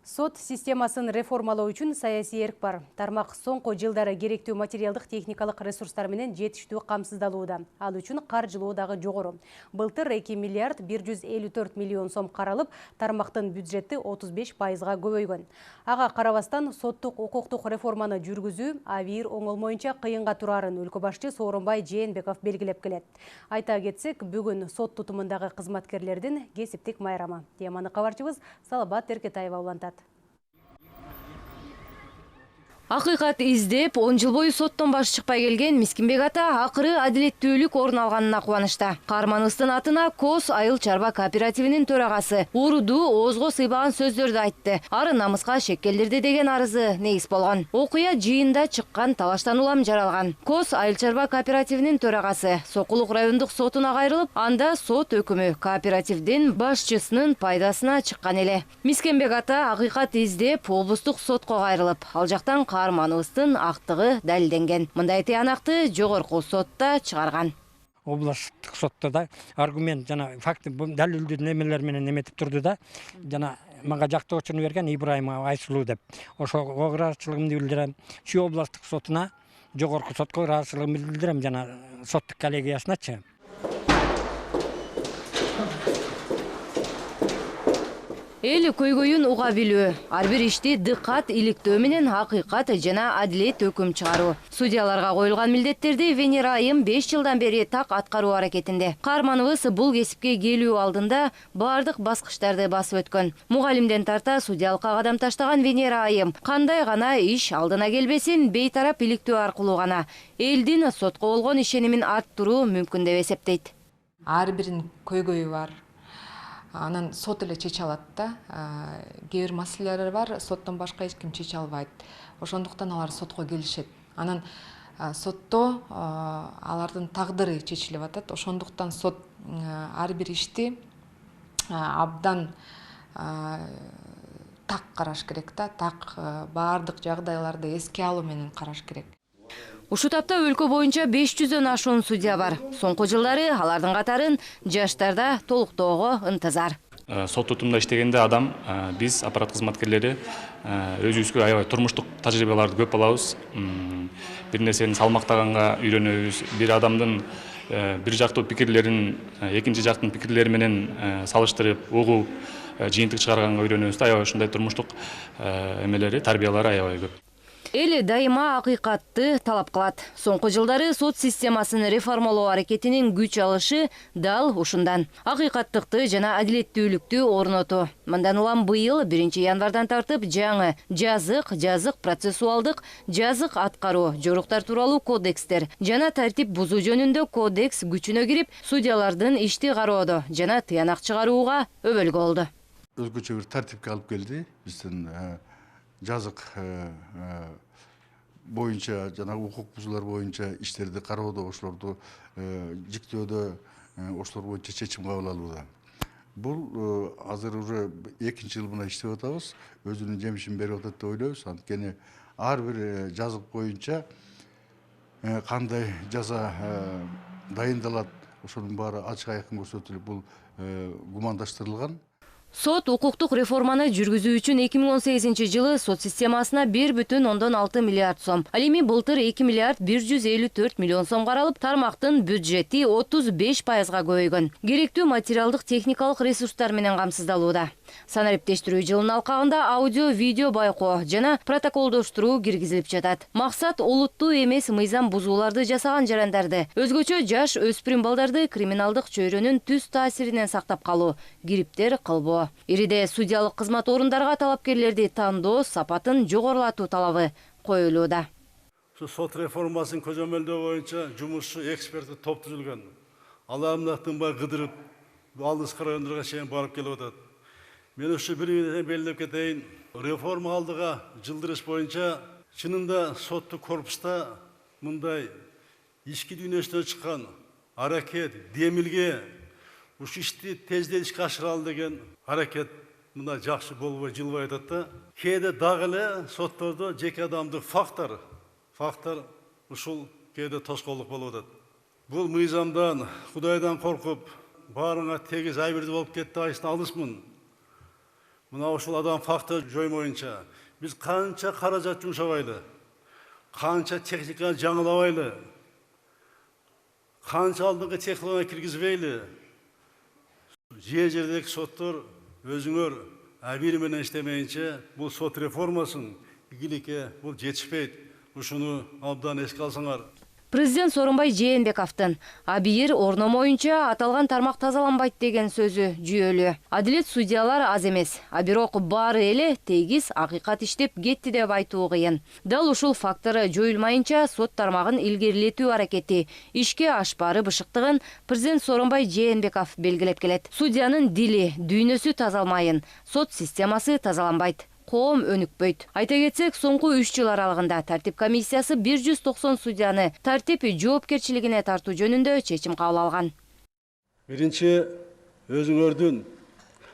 Сот системасын реформалоо үчүн саясий эрк бар. Тармак соңку жылдары керектүү материалдык техникалык ресурстар менен жетиштүү камсыздалууда. Ал үчүн каржылоо дагы жогору. Былтыр 2 миллиард 154 миллион сом каралып, тармактын бюджети 35%га көбөйгөн. Ага карабастан соттук укуктук реформаны жүргүзүү абийир оңолмоюнча кыйынга турарын өлкө башчы Сооронбай Жээнбеков белгилеп келет. Айта кетсек, бүгүн сот тутумундагы кызматкерлердин кесиптик майрамы. Теманы кабарчыбыз Салабат Эркетаева улантат. Акыйкат издеп, 10 жыл бою соттон баш чыкпай келген Мискинбек ата акыры адилеттүүлүк орун алганына кубанычта. Каармановдун атына Кос айыл чарба кооперативинин төрагасы уруду оозго сыйбаган сөздөрдү айтты. Ары намыска шеккелдирди деген арызы негиз болгон. Окуя жыйында чыккан талаштан улам жаралган. Кос айыл чарба кооперативинин төрагасы Сокулук райондук сотуна кайрылып, анда сот өкүмү кооперативдин башчысынын пайдасына чыккан эле. Мискинбек ата акыйкат издеп облустук сотко кайрылып, ал жактан Каармановдун актыгы далилденген. Мындай тыянакты жогорку сотта чыгарган. Областтык сотто да аргумент жана факт далилдүү немелер менен эметип турду да, жана мага жактоочуну берген Ибраимова Айсулуу деп. Ошого ыраазычылыгымды билдирем. Чүй областтык сотуна, жогорку сотко ыраазычылыгымды билдирем жана соттук коллегиясыначы. Эл көйгөйүн уга билүү, ар бир ишти дыккат иликтөө менен акыйкат жана адилет өкүм чыгаруу. Судьяларга коюлган милдеттерди Венера айым 5 жылдан бери так аткаруу аракетинде. Каармановбуз бул кесипке келүү алдында бардык баскычтарды басып өткөн. Мугалимден тарта судьялыкка кадам таштаган Венера айым кандай гана иш алдына келбесин бейтарап иликтөө аркылуу гана элдин сотко болгон ишенимин арттыруу мүмкүн деп эсептейт. Ар биринин көйгөйү бар. Анан сот эле чече алат да. Кээ бир маселелер бар, соттон башка эч ким чече албайт. Ошондуктан алар сотко келишет. Анан сотто алардын тагдыры чечилип атат. Ошондуктан сот ар бир ишти абдан так караш керек да, так баардык жагдайларды эске алуу менен караш керек. Ушул тапта өлкө боюнча 500дөн ашуун судья бар. Соңку жылдары алардын катарын жаштарда толуктоого ынтызар. Сот тутумда иштегенде адам, биз аппарат кызматкерлери өзүбүзгө аябай турмуштук тажрыйбаларды көп алабыз. Бир нерсени салмактаганга үйрөнөбүз. Бир адамдын бир жактуу пикирлерин экинчи жактын пикирлери менен салыштырып, угуп, жыйынтык чыгарганга үйрөнөбүз. Аябай ушундай турмуштук эмелери, тарбиялары аябай көп. Эл дайыма акыйкатты талап кылат. Соңку жылдары сот системасын реформалоо аракетинин күч алышы дал ушундан. Акыйкаттыкты жана адилеттүүлүктү орнотуу. Мындан улам быйыл 1 январдан тартып жаңы жазык процессуалдык, жазык аткаруу, жоруктар тууралуу кодекстер жана тартип бузуу жөнүндө кодекс күчүнө кирип, судьялардын ишти кароодо жана тыянак чыгарууга өбөлгө болду. Өзгөчө бир тартипке алып келди. Биздин жазык боюнча жана укук бузуулар боюнча иштерди кароодо, ошолорду жиктөөдө ошолор боюнча чечим кабыл алууда. Бул азыр уже 2 жыл мына иштеп атабыз, өзүнүн жемишин берип атат деп ойлойбуз. Анткени ар бир жазык боюнча кандай жаза дайындалат, ошонун баары ачык айкын көрсөтүлүп, бул гумандаштырылган. Сот укуктук реформаны жүргүзүү үчүн 2018 жылы сот системасына 1,6 миллиард сом. Ал эми былтыр 2 миллиард 154 миллион сом каралып, тармактын бюджети 35%га көбөйгөн. Керектүү материалдык техникалык ресурстар менен камсыздалууда. Санариптештирүү жылынын алкагында аудио, видео байкоо жана протоколдоштуруу киргизилип жатат. Максат олуттуу эмес мыйзам бузууларды жасаган жарандарды, өзгөчө жаш өспүрүм балдарды криминалдык чөйрөнүн түз таасиринен сактап калуу, кириптер кылбоо. Ириде судьялык кызмат орундарга талапкерлерди тандоо сапатын жогорулатуу талабы коюлууда. Сот реформасын көзөмөлдөө боюнча жумушчу эксперттик топ түзүлгөн. Аламдактын бай кыдырып, алдыска райондорго чейин барып келип атат. Мен ушу бир белгилеп кетейин. Реформа алдыга жылдырыш боюнча чынында соттук корпуста мындай ички дүйнөсүнөн чыккан аракет, демилге ушу ишти тезден ишке ашыралы деген аракет мына жакшы болбой жылбай атат да. Кээде дагы эле соттордо жеке адамдык фактор ушул кээде тоскоолдук болуп атат. Бул мыйзамдан, Кудайдан коркуп, баарыңа тегиз айбирди болуп кетти айсын алысмын. мына ушул адам факты жоймоюнча биз канча каражат жумшабайлы, канча техниканы жаңылабайлы, канча алдыңкы технология киргизбейли, жердеги соттор өзүңөр бир менен иштемейинче бул сот реформасын игиликке бул жетишпейт. Ушуну абдан эске алсаңар. Президент Сооронбай Жээнбековдун абийир орномоюнча аталган тармак тазаланбайт деген сөзү жүйөлүү. Адилет судьялар аз эмес, а бирок баары эле тегиз акыйкат иштеп кетти деп айтуу кыйын. Дал ушул фактору жоюлмайынча сот тармагын илгерилетүү аракети ишке ашпары бышыктыгын президент Сооронбай Жээнбеков белгилеп келет. Судьянын дили, дүйнөсү тазалмайын, сот системасы тазаланбайт. Коом өнүкпөйт. Айта кетсек, соңку 3 жыл аралыгында тартип комиссиясы 190 судьяны тартип жоопкерчилигине тартуу жөнүндө чечим кабыл алган. Биринчи, өзүңөрдүн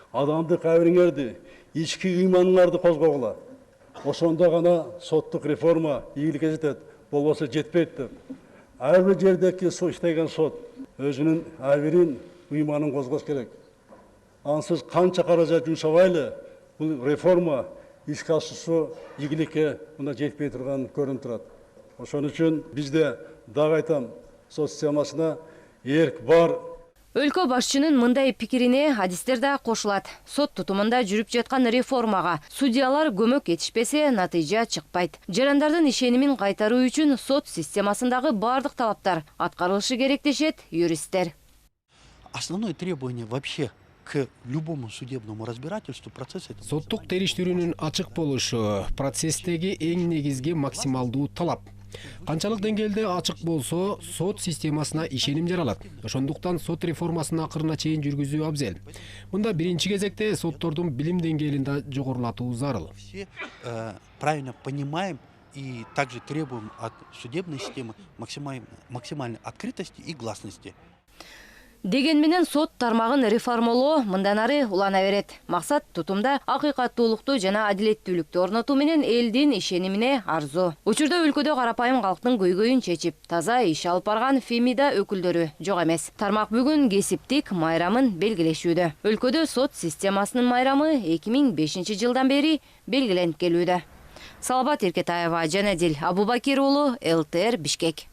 адамдык абириңерди, ички ыйманыңарды козгогула. Ошондо гана соттук реформа ийгиликке жетет, болбосо жетпейт деп. Ар бир жердеги иштеген сот өзүнүн абирин, ыйманын козгош керек. Ансыз канча каражат жумшабайлы, бул реформа ишке ашуусу ийгиликке мына жетпей турган көрүнүп турат. Ошон үчүн бизде дагы айтам, сот системасына эрк бар. Өлкө башчынын мындай пикирине адистер да кошулат. Сот тутумунда жүрүп жаткан реформага судьялар көмөк этишпесе, натыйжа чыкпайт. Жарандардын ишенимин кайтаруу үчүн сот системасындагы бардык талаптар аткарылышы керек дешет юристтер. Основное требование вообще к любому судебному разбирательству процесса. Соттук териштирүүнүн ачык болушу процесстеги эң негизги максималдуу талап. Канчалык деңгээлде ачык болсо, сот системасына ишеним жаралат. Ошондуктан сот реформасын акырына чейин жүргүзүү абзел. Мында биринчи кезекте соттордун билим деңгээлин да жогорулатуу зарыл. Все правильно понимаем и также требуем от судебной системы максимальной открытости и гласности. Деген менен сот тармагын реформалоо мындан ары улана берет. Максат тутумда акыйкаттуулукту жана адилеттүүлүктү орнотуу менен элдин ишенимине арзуу. Учурда өлкөдө карапайым калктын көйгөйүн чечип, таза иш алып барган Фемида өкүлдөрү жок эмес. Тармак бүгүн кесиптик майрамын белгилешүүдө. Өлкөдө сот системасынын майрамы 2005 жылдан бери белгиленип келүүдө. Салабат Эркетаева, Жанадил Абубакир уулу, ЛТР, Бишкек.